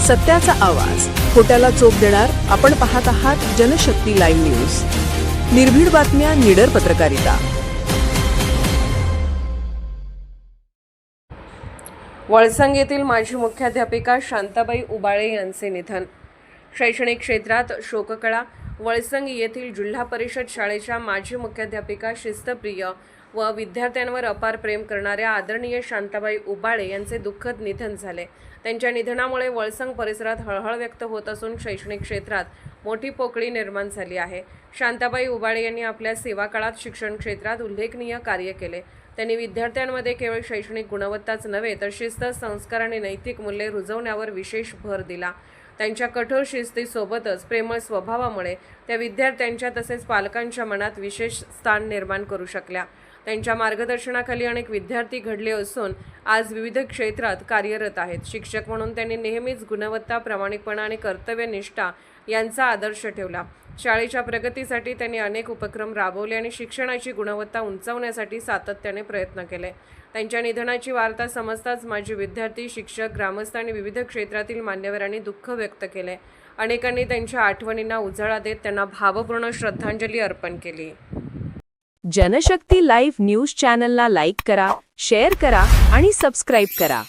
सत्याचा आवाज, खोट्याला चोप देणार. आपण पाहत आहात जनशक्ती लाईव्ह न्यूज. निर्भीड बातम्या, निडर पत्रकारिता. वळसंग येथील माजी मुख्याध्यापिका शांताबाई उबाळे यांचे निधन. शैक्षणिक क्षेत्रात शोककळा. वळसंग येथील जिल्हा परिषद शाळेच्या माजी मुख्याध्यापिका, शिस्तप्रिय व विद्यार्थ्यांवर अपार प्रेम करणाऱ्या आदरणीय शांताबाई उबाळे यांचे दुःखद निधन झाले. त्यांच्या निधनामुळे वळसंग परिसरात हळहळ व्यक्त होत असून शैक्षणिक क्षेत्रात मोठी पोकळी निर्माण झाली आहे. शांताबाई उबाळे यांनी आपल्या सेवाकाळात शिक्षण क्षेत्रात उल्लेखनीय कार्य केले. त्यांनी विद्यार्थ्यांमध्ये केवळ शैक्षणिक गुणवत्ताच नव्हे तर शिस्त, संस्कार आणि नैतिक मूल्ये रुजवण्यावर विशेष भर दिला. त्यांच्या कठोर शिस्तीसोबतच प्रेमळ स्वभावामुळे त्या विद्यार्थ्यांच्या तसेच पालकांच्या मनात विशेष स्थान निर्माण करू शकल्या. त्यांच्या मार्गदर्शनाखाली अनेक विद्यार्थी घडले असून आज विविध क्षेत्रात कार्यरत आहेत. शिक्षक म्हणून त्यांनी नेहमीच गुणवत्ता, प्रामाणिकपणा आणि कर्तव्यनिष्ठा यांचा आदर्श ठेवला. शाळेच्या प्रगतीसाठी त्यांनी अनेक उपक्रम राबवले आणि शिक्षणाची गुणवत्ता उंचावण्यासाठी सातत्याने प्रयत्न केले. त्यांच्या निधनाची वार्ता समजताच माजी विद्यार्थी, शिक्षक, ग्रामस्थ आणि विविध क्षेत्रातील मान्यवरांनी दुःख व्यक्त केले. अनेकांनी त्यांच्या आठवणींना उजाळा देत त्यांना भावपूर्ण श्रद्धांजली अर्पण केली. जनशक्ती लाईव्ह न्यूज चॅनलला लाईक करा, शेअर करा आणि सबस्क्राईब करा.